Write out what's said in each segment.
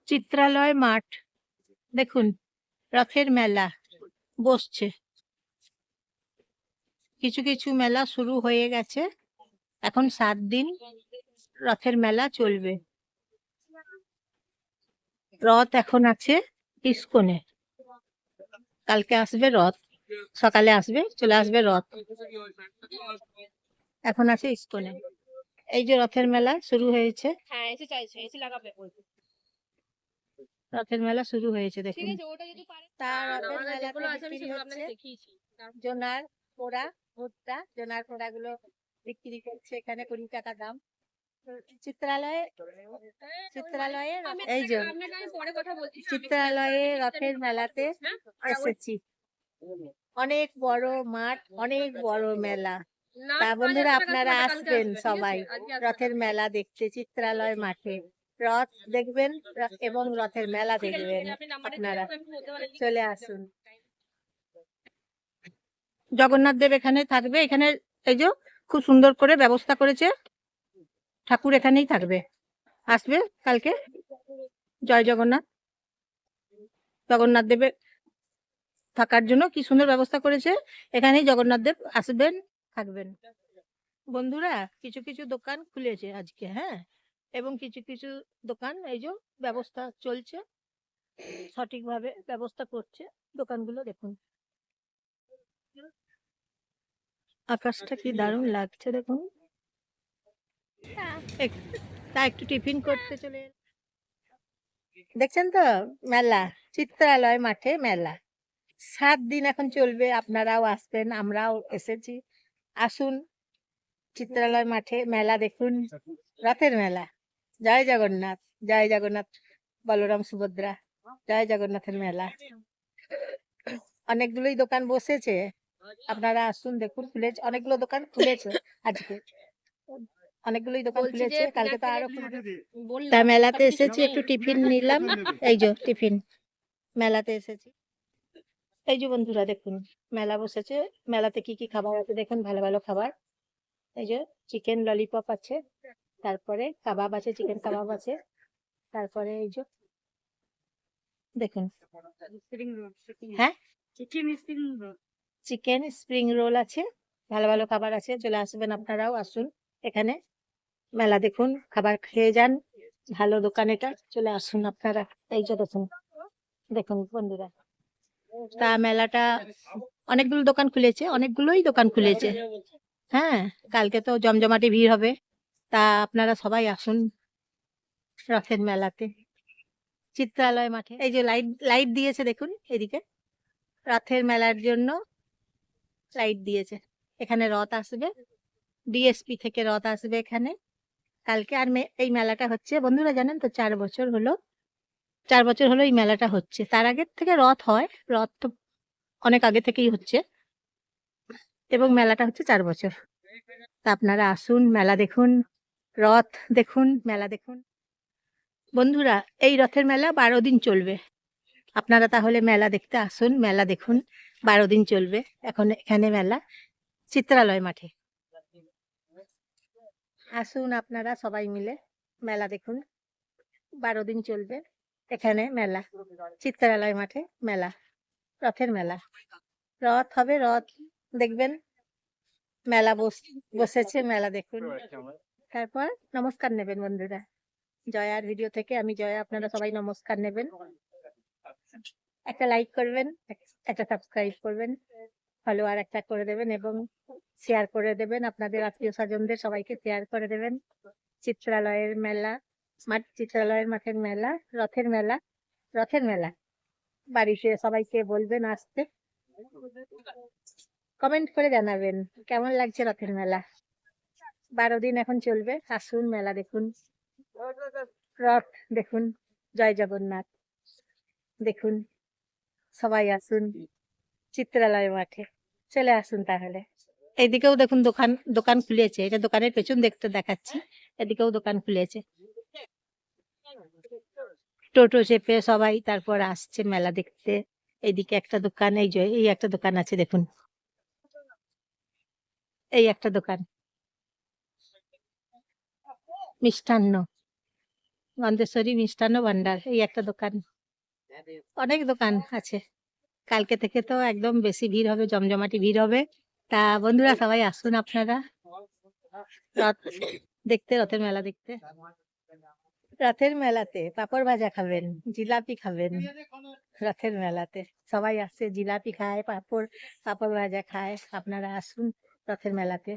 চিত্রালয় মাঠ দেখুন, রথের মেলা বসছে। কিছু কিছু মেলা শুরু হয়ে গেছে। এখন 7 দিন রথের মেলা চলবে। রথ এখন আছে ইস্কনে। কালকে আসবে রথ, সকালে আসবে, চলে আসবে রথ। এখন আছে ইস্কনে। এই যে রথের মেলা শুরু হয়েছে। রথের মেলা শুরু হয়েছে দেখুন। তার রথের মেলাতে বিক্রি হচ্ছে জোনার কোড়া, ভুট্টা। জোনার কোড়া গুলো বিক্রি করছে এখানে 20 টাকা দাম। চিত্রালয়ে এই যে চিত্রালয়ে রথের মেলাতে এসেছি। অনেক বড় মাঠ, অনেক বড় মেলা। তা বন্ধুরা আপনারা আসবেন সবাই রথের মেলা দেখতে চিত্রালয় মাঠে। রথ দেখবেন এবং রথের মেলা দেখবেন। আপনারা চলে আসুন। জগন্নাথ দেব এখানে থাকবে। এখানে এই যে খুব সুন্দর করে ব্যবস্থা করেছে, ঠাকুর এখানেই থাকবে। আসবে কালকে। জয় জগন্নাথ। জগন্নাথ দেবের থাকার জন্য কি সুন্দর ব্যবস্থা করেছে। এখানেই জগন্নাথ দেব আসবেন, থাকবেন। বন্ধুরা কিছু কিছু দোকান খুলেছে আজকে, হ্যাঁ, এবং কিছু কিছু দোকান এই যে ব্যবস্থা চলছে, সঠিকভাবে ব্যবস্থা করছে দোকানগুলো। দেখুন আকাশটা কি দারুণ লাগছে দেখুন। তা একটু টিফিন করতে চলে দেখছেন তো মেলা, চিত্রালয় মাঠে মেলা 7 দিন এখন চলবে। আপনারাও আসবেন, আমরাও এসেছি। আসুন চিত্রালয় মাঠে মেলা দেখুন, রথের মেলা। জয় জগন্নাথ, জয় জগন্নাথ, বলরাম সুভদ্রা, জয় জগন্নাথের মেলা। অনেকগুলোই দোকান বসেছে, আপনারা আসুন দেখুন। খুলেছে অনেকগুলো দোকান খুলেছে আজকে, অনেকগুলোই দোকান খুলেছে। কালকে তো আরো তা মেলাতে এসেছি, একটু টিফিন নিলাম। এই যে টিফিন, মেলাতে এসেছি। এই যে বন্ধুরা দেখুন মেলা বসেছে। মেলাতে কি কি খাবার আছে দেখুন, ভালো ভালো খাবার। এই যে চিকেন ললিপপ আছে, তারপরে কাবাব আছে, চিকেন কাবাব আছে, তারপরে এই যে দেখুন, হ্যাঁ চিকেন স্প্রিং রোল আছে, ভালো ভালো খাবার আছে। চলে আসবেন, আপনারাও আসুন এখানে মেলা দেখুন, খাবার খেয়ে যান। ভালো দোকান এটা, চলে আসুন আপনারা। এই যে দেখুন, দেখুন বন্ধুরা, তা মেলাটা অনেকগুলো দোকান খুলেছে, অনেকগুলোই দোকান খুলেছে। হ্যাঁ, কালকে তো জমজমাটি ভিড় হবে। তা আপনারা সবাই আসুন রথের মেলাতে চিত্রালয় মাঠে। এই যে লাইট লাইট দিয়েছে দেখুন এদিকে, রথের মেলার জন্য লাইট দিয়েছে। এখানে রথ আসবে, ডিএসপি থেকে রথ আসবে এখানে কালকে। আর এই মেলাটা হচ্ছে বন্ধুরা জানেন তো 4 বছর হলো। 4 বছর হলো এই মেলাটা হচ্ছে। তার আগের থেকে রথ হয়, রথ তো অনেক আগে থেকেই হচ্ছে, এবং মেলাটা হচ্ছে 4 বছর। তা আপনারা আসুন, মেলা দেখুন, রথ দেখুন, মেলা দেখুন। বন্ধুরা এই রথের মেলা 12 দিন চলবে। আপনারা তাহলে মেলা দেখতে আসুন, মেলা দেখুন। 12 দিন চলবে এখন এখানে মেলা চিত্রালয় মাঠে। আসুন আপনারা সবাই মিলে মেলা দেখুন। 12 দিন চলবে এখানে মেলা, চিত্রালয় মাঠে মেলা, রথের মেলা। রথ হবে, রথ দেখবেন। মেলা বসেছে, মেলা দেখুন। তারপর নমস্কার নেবেন বন্ধুরা। জয়ার ভিডিও থেকে আমি জয়া, আপনারা সবাই নমস্কার নেবেন। একটা লাইক করবেন, একটা সাবস্ক্রাইব করবেন, ফলোয়ার একটা করে দেবেন, এবং শেয়ার করে দেবেন আপনাদের আত্মীয় স্বজনদের, সবাইকে শেয়ার করে দেবেন। চিত্রালয়ের মেলা মাঠ, চিত্রালয়ের মাঠের মেলা, রথের মেলা, রথের মেলা। বাড়িতে সবাইকে বলবেন আসতে। কমেন্ট করে জানাবেন কেমন লাগছে রথের মেলা। 12 দিন এখন চলবে। আসুন মেলা দেখুন, রথ দেখুন, জয় জগন্নাথ দেখুন। সবাই আসুন চিত্রালয় মাঠে, চলে আসুন তাহলে। এদিকেও দেখুন দোকান দোকান খুলেছে, এটা দোকানের পেছন দেখতে দেখাচ্ছি। এদিকেও দোকান খুলেছে, টোটো চেপে সবাই তারপর আসছে মেলা দেখতে। এইদিকে একটা দোকান, এই যে এই একটা দোকান আছে দেখুন, এই একটা দোকান মিষ্টান্ন। গন্ধেশ্বরী মিষ্টান্ন ভান্ডার, এই একটা দোকান। অনেক দোকান আছে। কালকে থেকে তো একদম বেশি ভিড় হবে, জমজমাটি ভিড় হবে। তা বন্ধুরা সবাই আসুন আপনারা রথ দেখতে, রথের মেলা দেখতে। রথের মেলাতে পাঁপড় ভাজা খাবেন, জিলাপি খাবেন। রথের মেলাতে সবাই আসছে, জিলাপি খায়, পাঁপড় ভাজা খায়। আপনারা আসুন রথের মেলাতে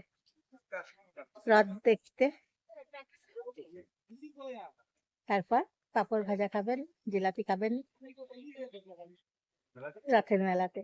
রথ দেখতে। তারপর পাঁপড় ভাজা খাবেন, জিলাপি খাবেন রথের মেলাতে।